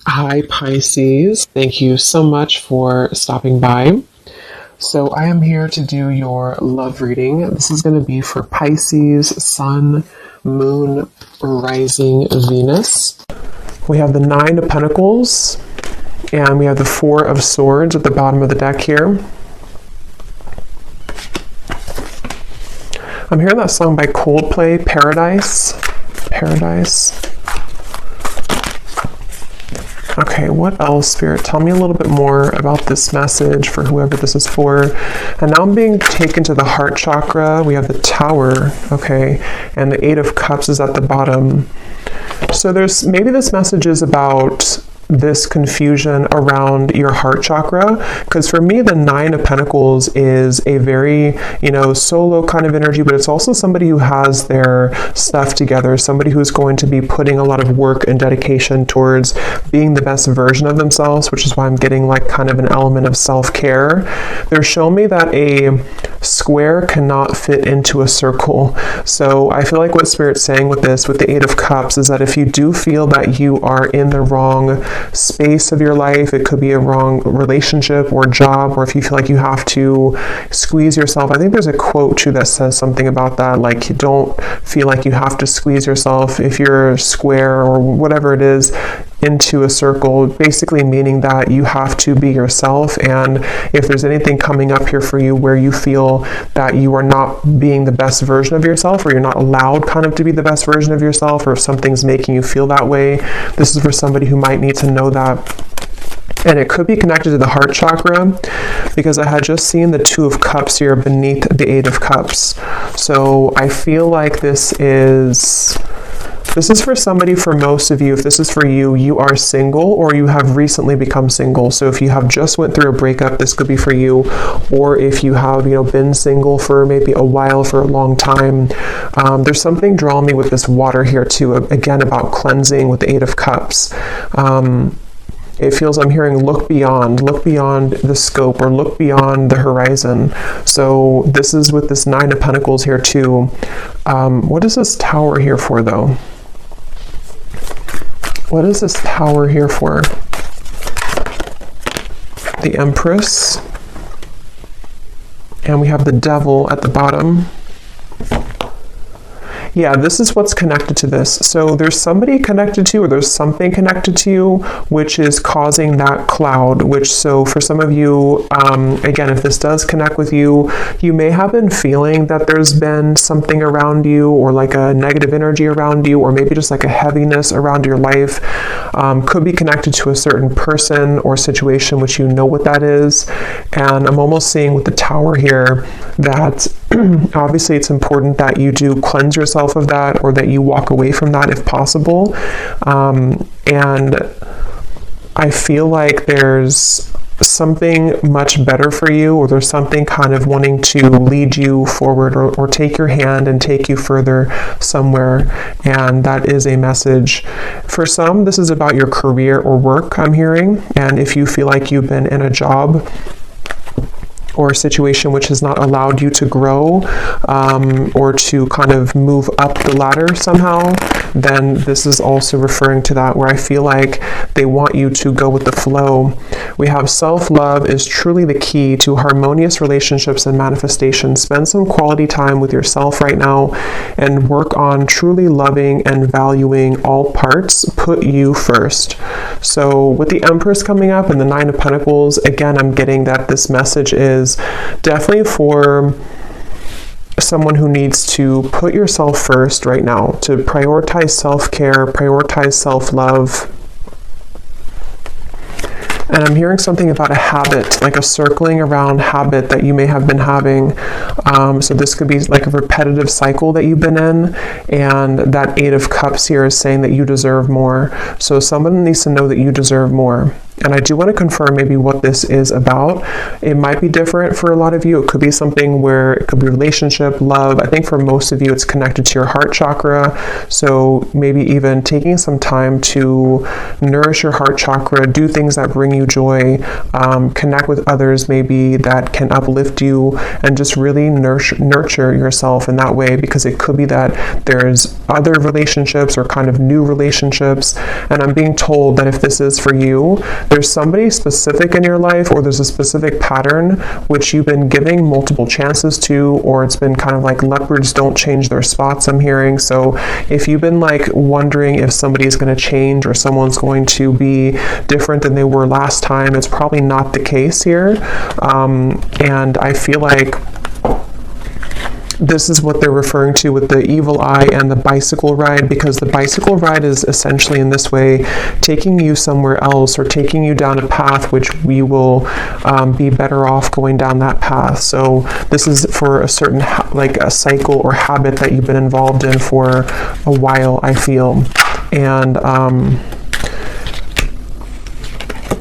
Hi, Pisces. Thank you so much for stopping by. So, I am here to do your love reading. This is going to be for Pisces, Sun, Moon, Rising, Venus. We have the Nine of Pentacles, and we have the Four of Swords at the bottom of the deck here. I'm hearing that song by Coldplay, Paradise. Paradise. Okay, what else, Spirit? Tell me a little bit more about this message for whoever this is for. And now I'm being taken to the heart chakra. We have the Tower, okay, and the Eight of Cups is at the bottom. So maybe this message is about this confusion around your heart chakra, because for me the Nine of Pentacles is a very solo kind of energy, but it's also somebody who has their stuff together, somebody who's going to be putting a lot of work and dedication towards being the best version of themselves, which is why I'm getting like kind of an element of self-care. They're showing me that a square cannot fit into a circle. So I feel like what Spirit's saying with this, with the Eight of Cups, is that if you do feel that you are in the wrong space of your life, it could be a wrong relationship or job, or if you feel like you have to squeeze yourself. I think there's a quote too that says something about that, like you don't feel like you have to squeeze yourself if you're square or whatever it is into a circle, basically meaning that you have to be yourself. And if there's anything coming up here for you where you feel that you are not being the best version of yourself, or you're not allowed kind of to be the best version of yourself, or if something's making you feel that way, this is for somebody who might need to know that. And it could be connected to the heart chakra, because I had just seen the Two of Cups here beneath the Eight of Cups. So I feel like this is for somebody. For most of you, if this is for you, you are single or you have recently become single. So if you have just went through a breakup, this could be for you. Or if you have, been single for maybe a while, for a long time. There's something drawing me with this water here too, again, about cleansing with the Eight of Cups. It feels, I'm hearing look beyond the scope, or look beyond the horizon. So this is with this Nine of Pentacles here too. What is this Tower here for though? What is this Tower here for? The Empress. And we have the Devil at the bottom. Yeah, this is what's connected to this. So there's somebody connected to you, or there's something connected to you, which is causing that cloud, so for some of you, again, if this does connect with you, you may have been feeling that there's been something around you, or like a negative energy around you, or maybe just like a heaviness around your life. Could be connected to a certain person or situation, which you know what that is. And I'm almost seeing with the Tower here that obviously it's important that you do cleanse yourself of that, or that you walk away from that if possible. And I feel like there's something much better for you, or there's something kind of wanting to lead you forward, or take your hand and take you further somewhere. And that is a message. For some, this is about your career or work, I'm hearing. And if you feel like you've been in a job or a situation which has not allowed you to grow, or to kind of move up the ladder somehow, then this is also referring to that, where I feel like they want you to go with the flow. We have self-love is truly the key to harmonious relationships and manifestation. Spend some quality time with yourself right now and work on truly loving and valuing all parts. Put you first. So with the Empress coming up and the Nine of Pentacles, again, I'm getting that this message is definitely for someone who needs to put yourself first right now, to prioritize self-care, prioritize self-love. And I'm hearing something about a habit, like a circling around habit that you may have been having. So this could be like a repetitive cycle that you've been in. And that Eight of Cups here is saying that you deserve more. So someone needs to know that you deserve more. And I do want to confirm maybe what this is about. It might be different for a lot of you. It could be something where it could be relationship, love. I think for most of you, it's connected to your heart chakra. So maybe even taking some time to nourish your heart chakra, do things that bring you joy, connect with others maybe that can uplift you, and just really nurture yourself in that way, because it could be that there's other relationships or kind of new relationships. And I'm being told that if this is for you, there's somebody specific in your life, or there's a specific pattern which you've been giving multiple chances to, or it's been kind of like leopards don't change their spots, I'm hearing. So if you've been like wondering if somebody's going to change or someone's going to be different than they were last time, it's probably not the case here. And I feel like this is what they're referring to with the evil eye and the bicycle ride, because the bicycle ride is essentially in this way taking you somewhere else, or taking you down a path which we will be better off going down that path. So this is for a certain like a cycle or habit that you've been involved in for a while, I feel. And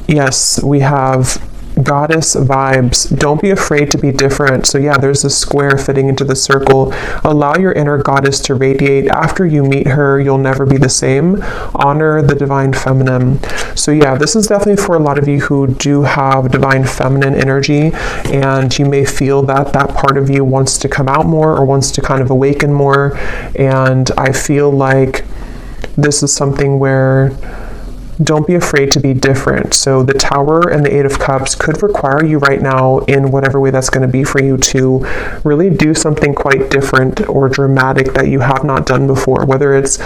yes, we have goddess vibes. Don't be afraid to be different. So yeah, there's a square fitting into the circle. Allow your inner goddess to radiate. After you meet her, you'll never be the same. Honor the divine feminine. So yeah, this is definitely for a lot of you who do have divine feminine energy, and you may feel that that part of you wants to come out more, or wants to kind of awaken more. And I feel like this is something where don't be afraid to be different. So the Tower and the Eight of Cups could require you right now, in whatever way that's going to be for you, to really do something quite different or dramatic that you have not done before. Whether it's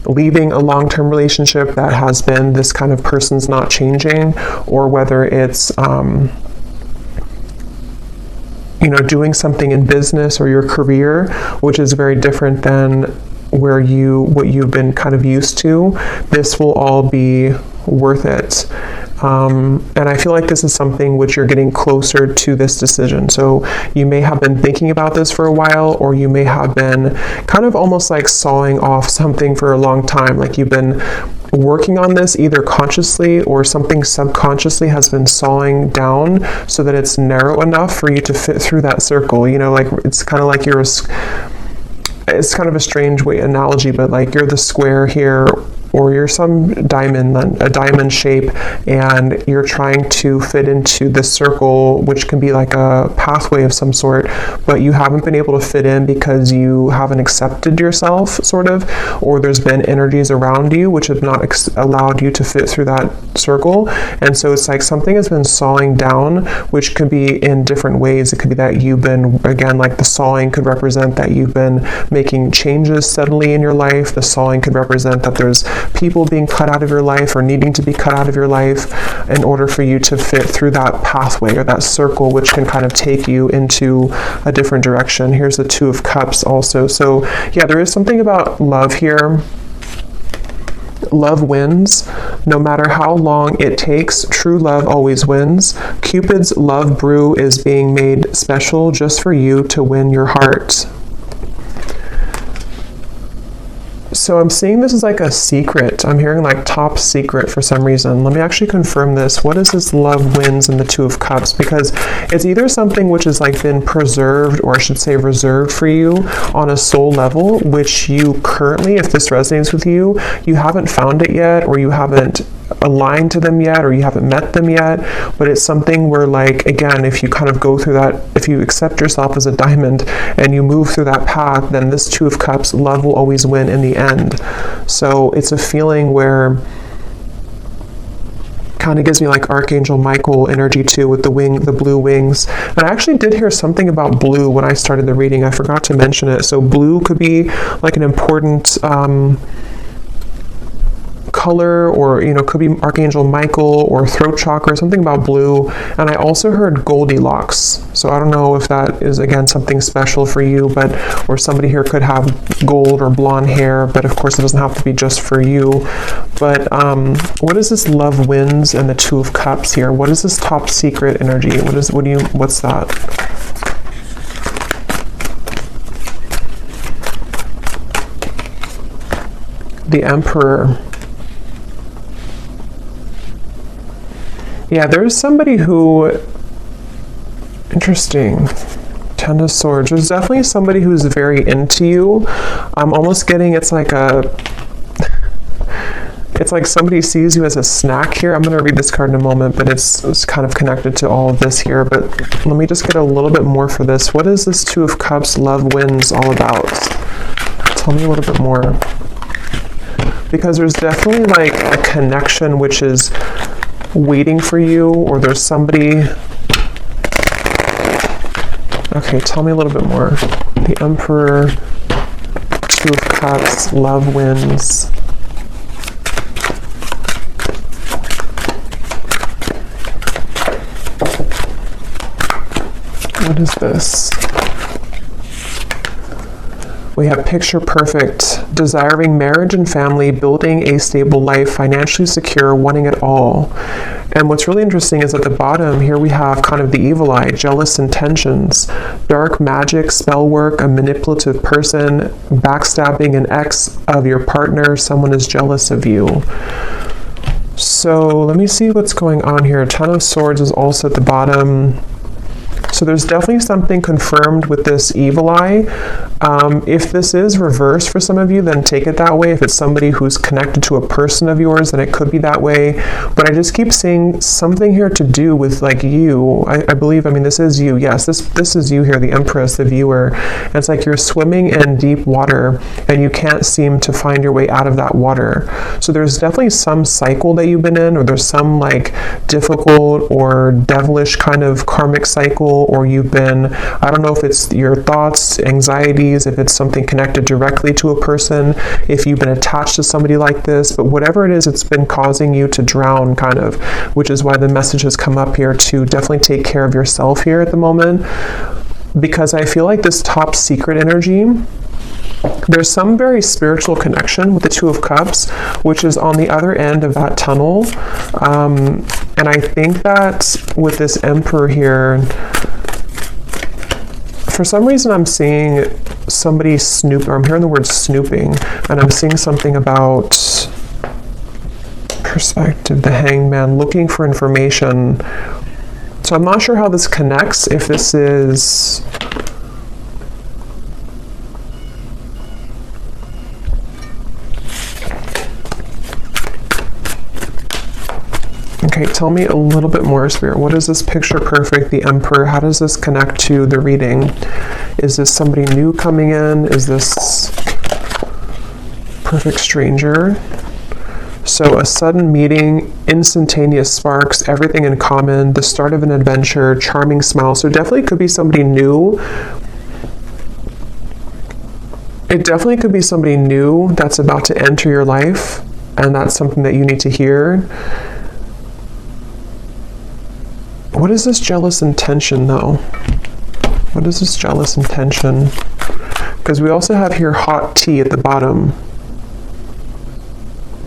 leaving a long-term relationship that has been this kind of person's not changing, or whether it's doing something in business or your career, which is very different than what you've been kind of used to. This will all be worth it. And I feel like this is something which you're getting closer to this decision. So you may have been thinking about this for a while, or you may have been kind of almost like sawing off something for a long time. Like you've been working on this either consciously, or something subconsciously has been sawing down so that it's narrow enough for you to fit through that circle. Like it's kind of like it's kind of a strange analogy, but like you're the square here, or you're some diamond, a diamond shape, and you're trying to fit into this circle, which can be like a pathway of some sort, but you haven't been able to fit in because you haven't accepted yourself, sort of, or there's been energies around you which have not allowed you to fit through that circle. And so it's like something has been sawing down, which could be in different ways. It could be that you've been, again, like the sawing could represent that you've been making changes suddenly in your life. The sawing could represent that there's people being cut out of your life, or needing to be cut out of your life, in order for you to fit through that pathway or that circle, which can kind of take you into a different direction. Here's the Two of Cups also. So yeah, there is something about love here. Love wins. No matter how long it takes, true love always wins. Cupid's love brew is being made special just for you to win your heart. So I'm seeing this as like a secret. I'm hearing like top secret for some reason. Let me actually confirm this. What is this love wins in the Two of Cups? Because it's either something which has like been preserved, or I should say reserved for you on a soul level, which you currently, if this resonates with you, you haven't found it yet, or you haven't aligned to them yet, or you haven't met them yet. But it's something where, like, again, if you kind of go through that, if you accept yourself as a diamond and you move through that path, then this Two of Cups, love will always win in the end. So it's a feeling where kind of gives me like Archangel Michael energy too, with the blue wings. And I actually did hear something about blue when I started the reading. I forgot to mention it. So blue could be like an important color, or could be Archangel Michael or throat chakra, something about blue. And I also heard Goldilocks. So I don't know if that is, again, something special for you, but or somebody here could have gold or blonde hair, but of course it doesn't have to be just for you. But what is this love wins and the Two of Cups here? What is this top secret energy? What's that? The Emperor. Yeah, there's somebody who, interesting. Ten of Swords. There's definitely somebody who's very into you. I'm almost getting it's like somebody sees you as a snack here. I'm going to read this card in a moment, but it's kind of connected to all of this here. But let me just get a little bit more for this. What is this Two of Cups, Love Wins all about? Tell me a little bit more. Because there's definitely like a connection which is waiting for you, or there's somebody... Okay, tell me a little bit more. The Emperor, Two of Cups, Love Wins. What is this? We have picture perfect, desiring marriage and family, building a stable life, financially secure, wanting it all. And what's really interesting is at the bottom here we have kind of the evil eye, jealous intentions, dark magic, spell work, a manipulative person, backstabbing an ex of your partner, someone is jealous of you. So let me see what's going on here. Ten of Swords is also at the bottom. So there's definitely something confirmed with this evil eye. If this is reversed for some of you, then take it that way. If it's somebody who's connected to a person of yours, then it could be that way. But I just keep seeing something here to do with like you. I believe, I mean, this is you. Yes, this is you here, the Empress, the viewer. And it's like you're swimming in deep water and you can't seem to find your way out of that water. So there's definitely some cycle that you've been in, or there's some like difficult or devilish kind of karmic cycle, or you've been, I don't know if it's your thoughts, anxieties, if it's something connected directly to a person, if you've been attached to somebody like this, but whatever it is, it's been causing you to drown kind of, which is why the message has come up here to definitely take care of yourself here at the moment, because I feel like this top secret energy, there's some very spiritual connection with the Two of Cups, which is on the other end of that tunnel. And I think that with this Emperor here, for some reason I'm seeing somebody snoop, or I'm hearing the word snooping, and I'm seeing something about perspective, the Hangman, looking for information. So I'm not sure how this connects, if this is... Okay, tell me a little bit more, Spirit. What is this picture perfect, the Emperor? How does this connect to the reading? Is this somebody new coming in? Is this perfect stranger? So a sudden meeting, instantaneous sparks, everything in common, the start of an adventure, charming smile. So definitely could be somebody new. It definitely could be somebody new that's about to enter your life, and that's something that you need to hear. What is this jealous intention, though? What is this jealous intention? Because we also have here hot tea at the bottom.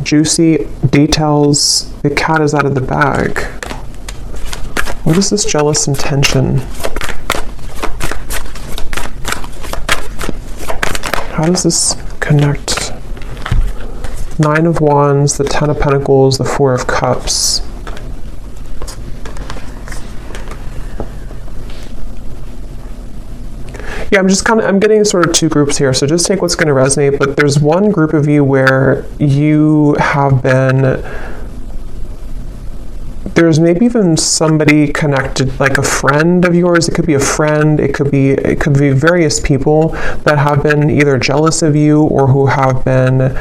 Juicy details. The cat is out of the bag. What is this jealous intention? How does this connect? Nine of Wands, the Ten of Pentacles, the Four of Cups. Yeah, I'm getting sort of two groups here, so just take what's going to resonate, but there's one group of you where you have been, there's maybe even somebody connected, like a friend of yours. It could be a friend, it could be various people that have been either jealous of you or who have been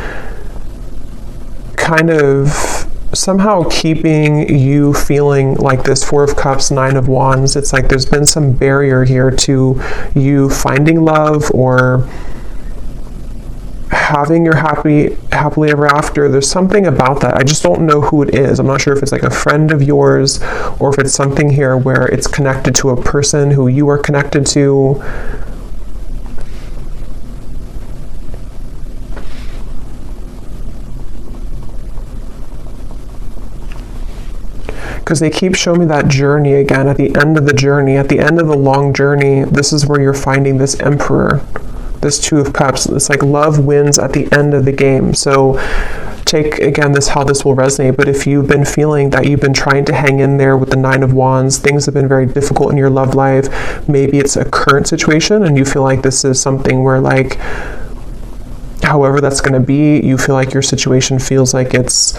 kind of somehow keeping you feeling like this Four of Cups, Nine of Wands. It's like there's been some barrier here to you finding love or having your happily ever after. There's something about that. I just don't know who it is. I'm not sure if it's like a friend of yours or if it's something here where it's connected to a person who you are connected to. Because they keep showing me that journey again, at the end of the journey, at the end of the long journey, this is where you're finding this Emperor, this Two of Cups. It's like love wins at the end of the game. So take again how this will resonate, but if you've been feeling that you've been trying to hang in there with the Nine of Wands, things have been very difficult in your love life, maybe it's a current situation and you feel like this is something where like, however that's going to be, you feel like your situation feels like it's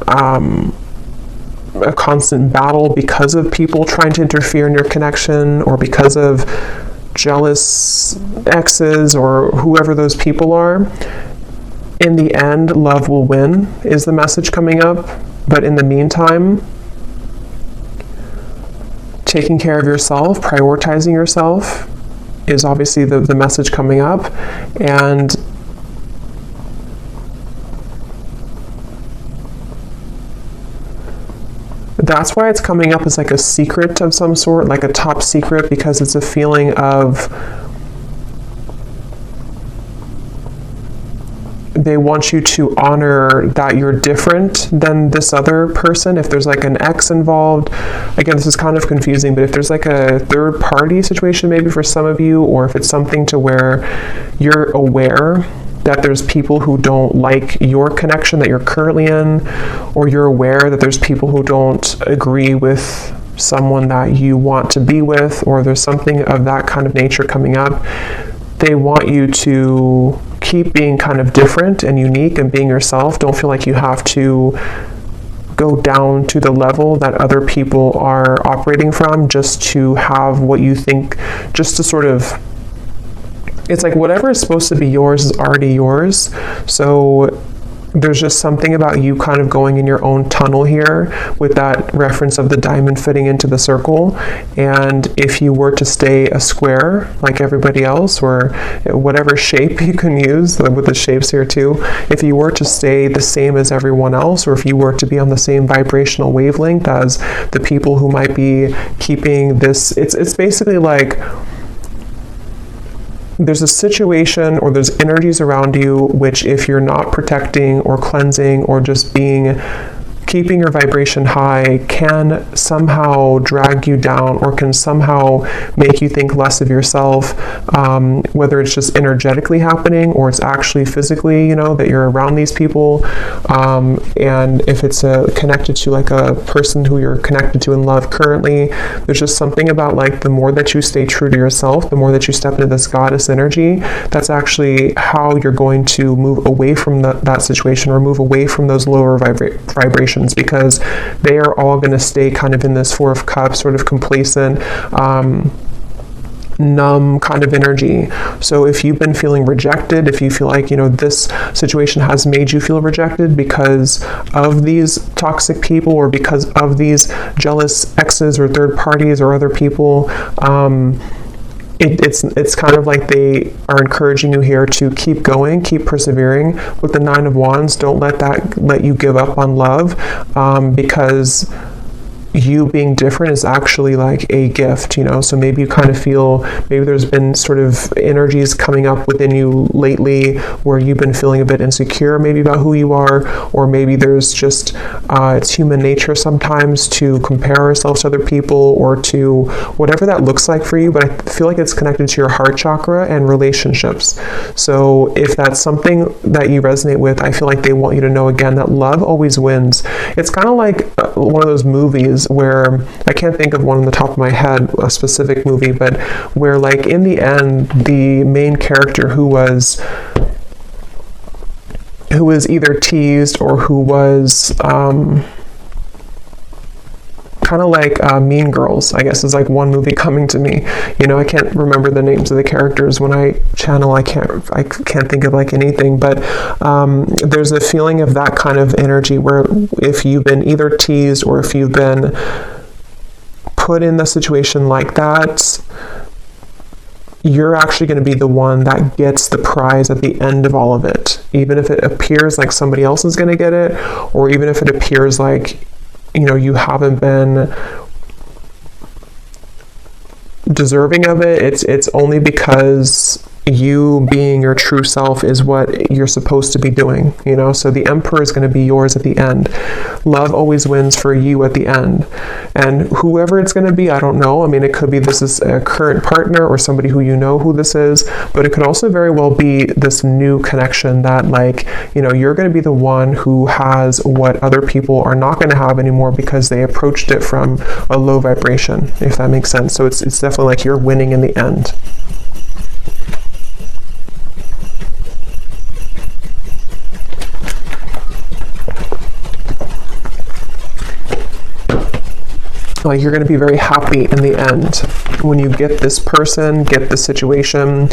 a constant battle because of people trying to interfere in your connection, or because of jealous exes or whoever those people are. In the end, love will win is the message coming up. But in the meantime, taking care of yourself, prioritizing yourself is obviously the message coming up. And that's why it's coming up as like a secret of some sort, like a top secret, because it's a feeling of they want you to honor that you're different than this other person. If there's like an ex involved, again, this is kind of confusing, but if there's like a third party situation maybe for some of you, or if it's something to where you're aware that there's people who don't like your connection that you're currently in, or you're aware that there's people who don't agree with someone that you want to be with, or there's something of that kind of nature coming up, they want you to keep being kind of different and unique and being yourself. Don't feel like you have to go down to the level that other people are operating from just to have what you think, just to sort of, it's like whatever is supposed to be yours is already yours. So there's just something about you kind of going in your own tunnel here with that reference of the diamond fitting into the circle. And if you were to stay a square like everybody else, or whatever shape you can use with the shapes here too, if you were to stay the same as everyone else, or if you were to be on the same vibrational wavelength as the people who might be keeping this, it's basically like there's a situation or there's energies around you which, if you're not protecting or cleansing or just keeping your vibration high, can somehow drag you down or can somehow make you think less of yourself, whether it's just energetically happening or it's actually physically, that you're around these people. And if it's connected to like a person who you're connected to in love currently, there's just something about like the more that you stay true to yourself, the more that you step into this goddess energy, that's actually how you're going to move away from that situation, or move away from those lower vibrations, because they are all going to stay kind of in this Four of Cups, sort of complacent, numb kind of energy. So if you've been feeling rejected, if you feel like, this situation has made you feel rejected because of these toxic people, or because of these jealous exes or third parties or other people, it's kind of like they are encouraging you here to keep going, keep persevering. With the Nine of Wands, don't let you give up on love, because you being different is actually like a gift, so maybe you kind of feel, maybe there's been sort of energies coming up within you lately where you've been feeling a bit insecure maybe about who you are, or maybe there's just it's human nature sometimes to compare ourselves to other people, or to whatever that looks like for you, but I feel like it's connected to your heart chakra and relationships. So if that's something that you resonate with, I feel like they want you to know again that love always wins. It's kind of like one of those movies where, I can't think of one on the top of my head, a specific movie, but where like in the end, the main character who was either teased or who was kind of like Mean Girls, I guess, is like one movie coming to me. I can't remember the names of the characters when I channel. I can't think of like anything, but there's a feeling of that kind of energy where if you've been either teased or if you've been put in the situation like that, you're actually going to be the one that gets the prize at the end of all of it. Even if it appears like somebody else is going to get it, or even if it appears like you haven't been deserving of it, it's only because you being your true self is what you're supposed to be doing, you know? So the Emperor is going to be yours at the end. Love always wins for you at the end. And whoever it's going to be, I don't know. I mean, it could be this is a current partner or somebody who you know who this is, but it could also very well be this new connection that, like, you know, you're going to be the one who has what other people are not going to have anymore because they approached it from a low vibration, if that makes sense. So it's definitely like you're winning in the end. Like you're going to be very happy in the end when you get this person, get the situation,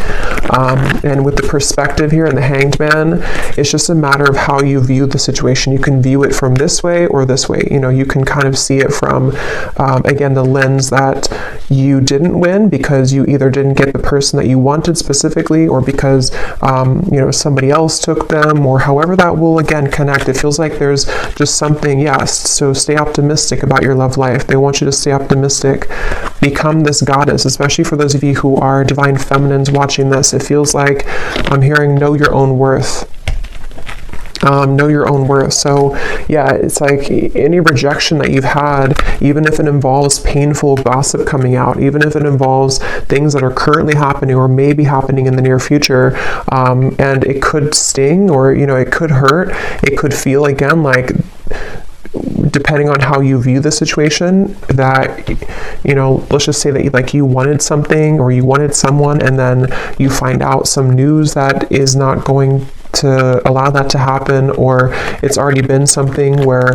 and with the perspective here and the Hanged Man, it's just a matter of how you view the situation. You can view it from this way or this way. You know, you can kind of see it from, again, the lens that you didn't win because you either didn't get the person that you wanted specifically, or because, you know, somebody else took them, or however that will, again, connect. It feels like there's just something, yes, so stay optimistic about your love life. They want you to stay optimistic. Become this goddess, especially for those of you who are divine feminines watching this. It feels like I'm hearing know your own worth. Know your own worth. So yeah, it's like any rejection that you've had, even if it involves painful gossip coming out, even if it involves things that are currently happening or may be happening in the near future, and it could sting, or, you know, it could hurt, it could feel, again, like, depending on how you view the situation, that, you know, let's just say that like you wanted something or you wanted someone, and then you find out some news that is not going to allow that to happen, or it's already been something where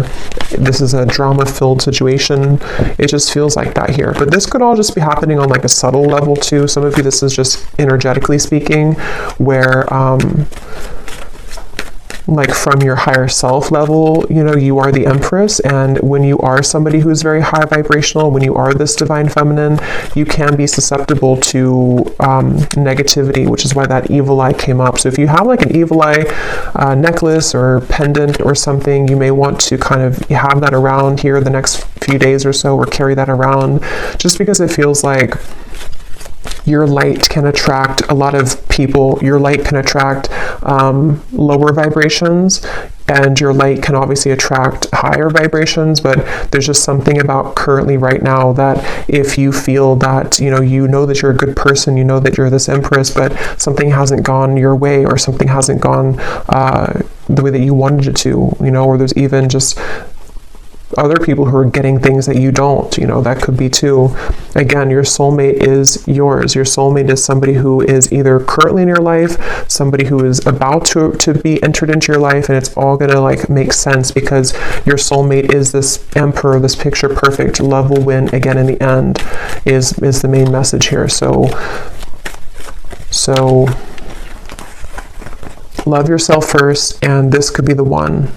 this is a drama-filled situation. It just feels like that here. But this could all just be happening on like a subtle level too. Some of you, this is just energetically speaking, where like from your higher self level, you know, you are the Empress, and when you are somebody who's very high vibrational, when you are this divine feminine, you can be susceptible to negativity, which is why that evil eye came up. So if you have like an evil eye necklace or pendant or something, you may want to kind of have that around here the next few days or so, or carry that around, just because it feels like your light can attract a lot of people. Your light can attract lower vibrations, and your light can obviously attract higher vibrations, but there's just something about currently right now that if you feel that, you know that you're a good person, you know that you're this Empress, but something hasn't gone your way, or something hasn't gone the way that you wanted it to, you know, or there's even just other people who are getting things that you don't, you know, that could be too. Again, your soulmate is yours. Your soulmate is somebody who is either currently in your life, somebody who is about to be entered into your life, and it's all gonna like make sense because your soulmate is this Emperor, this picture perfect. Love will win again in the end is the main message here. So love yourself first, and this could be the one.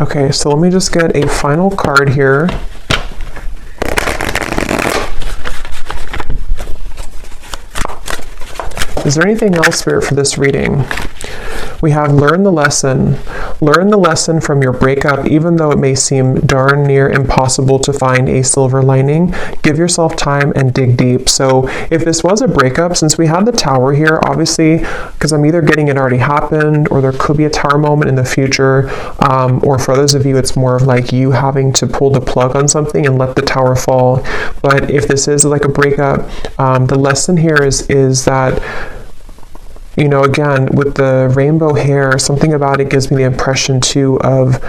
Okay, so let me just get a final card here. Is there anything else, Spirit, for this reading? We have learn the lesson. Learn the lesson from your breakup, even though it may seem darn near impossible to find a silver lining. Give yourself time and dig deep. So if this was a breakup, since we have the Tower here, obviously, because I'm either getting it already happened, or there could be a Tower moment in the future, or for others of you, it's more of like you having to pull the plug on something and let the Tower fall. But if this is like a breakup, the lesson here is that, you know, again, with the rainbow hair, something about it gives me the impression too of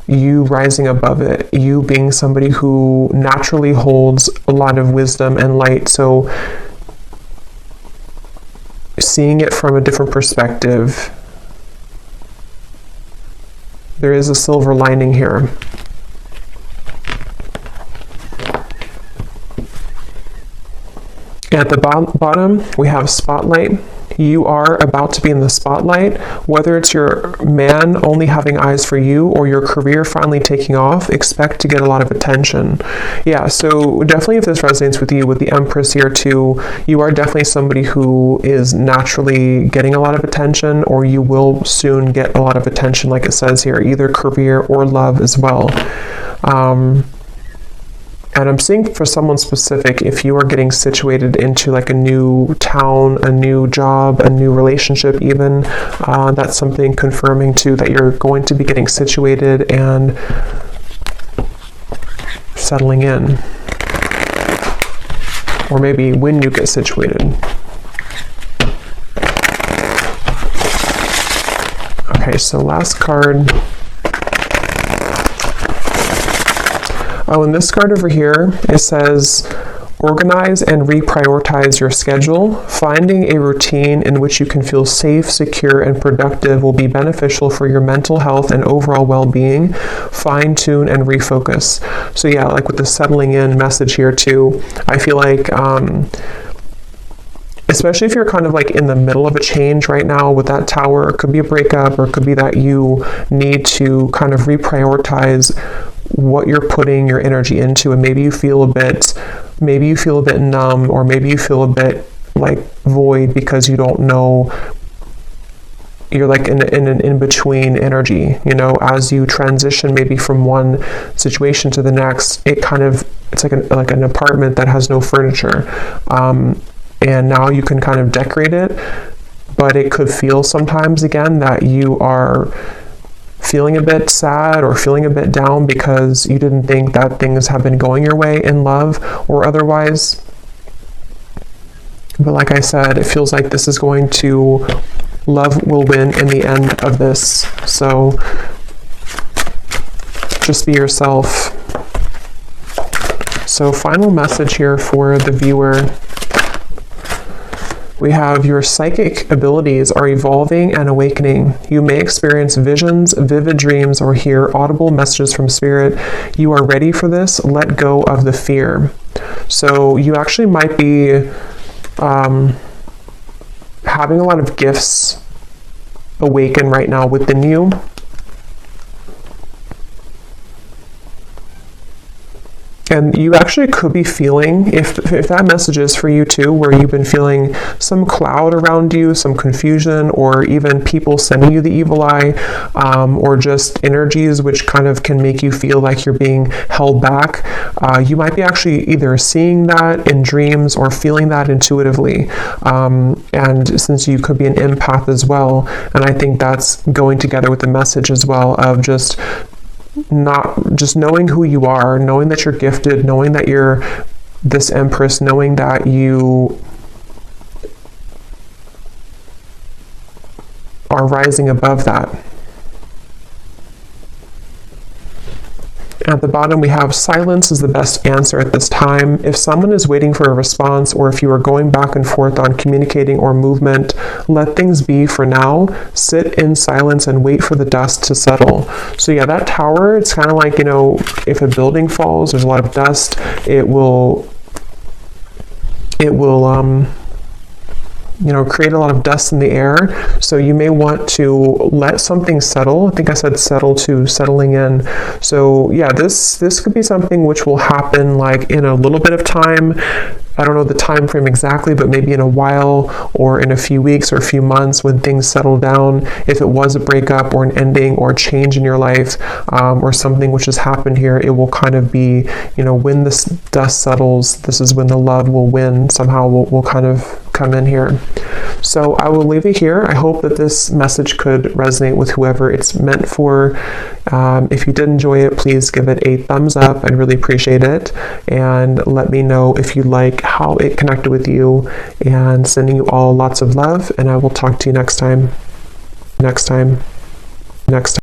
you rising above it, you being somebody who naturally holds a lot of wisdom and light. So seeing it from a different perspective, there is a silver lining here. At the bottom, we have spotlight. You are about to be in the spotlight, whether it's your man only having eyes for you or your career finally taking off. Expect to get a lot of attention. Yeah, so definitely if this resonates with you with the Empress here too, you are definitely somebody who is naturally getting a lot of attention, or you will soon get a lot of attention, like it says here, either career or love as well. And I'm seeing for someone specific, if you are getting situated into like a new town, a new job, a new relationship even, that's something confirming too that you're going to be getting situated and settling in. Or maybe when you get situated. Okay, so last card. Oh, and this card over here, it says, organize and reprioritize your schedule. Finding a routine in which you can feel safe, secure, and productive will be beneficial for your mental health and overall well-being. Fine-tune and refocus. So yeah, like with the settling in message here too, I feel like, especially if you're kind of like in the middle of a change right now with that Tower, it could be a breakup, or it could be that you need to kind of reprioritize what you're putting your energy into, and maybe you feel a bit numb, or maybe you feel a bit like void because you don't know, you're like in an in-between energy, you know, as you transition maybe from one situation to the next. It's like an apartment that has no furniture, and now you can kind of decorate it, but it could feel sometimes again that you are feeling a bit sad or feeling a bit down because you didn't think that things have been going your way in love or otherwise. But like I said, it feels like this is going to, love will win in the end of this. So just be yourself. So final message here for the viewer. We have your psychic abilities are evolving and awakening. You may experience visions, vivid dreams, or hear audible messages from spirit. You are ready for this. Let go of the fear. So you actually might be having a lot of gifts awaken right now within you. And you actually could be feeling, if that message is for you too, where you've been feeling some cloud around you, some confusion, or even people sending you the evil eye, or just energies which kind of can make you feel like you're being held back. You might be actually either seeing that in dreams or feeling that intuitively. And since you could be an empath as well, and I think that's going together with the message as well of just knowing who you are, knowing that you're gifted, knowing that you're this Empress, knowing that you are rising above that. At the bottom, we have silence is the best answer at this time. If someone is waiting for a response, or if you are going back and forth on communicating or movement, let things be for now. Sit in silence and wait for the dust to settle. So yeah, that Tower, it's kind of like, you know, if a building falls, there's a lot of dust, it will you know, create a lot of dust in the air. So you may want to let something settle. I think I said settle to settling in. So yeah, this could be something which will happen like in a little bit of time. I don't know the time frame exactly, but maybe in a while or in a few weeks or a few months when things settle down. If it was a breakup or an ending or a change in your life, or something which has happened here, it will kind of be, you know, when this dust settles, this is when the love will win. Somehow will kind of come in here. So I will leave it here. I hope that this message could resonate with whoever it's meant for. If you did enjoy it, please give it a thumbs up. I'd really appreciate it. And let me know if you like how it connected with you, and sending you all lots of love. And I will talk to you next time.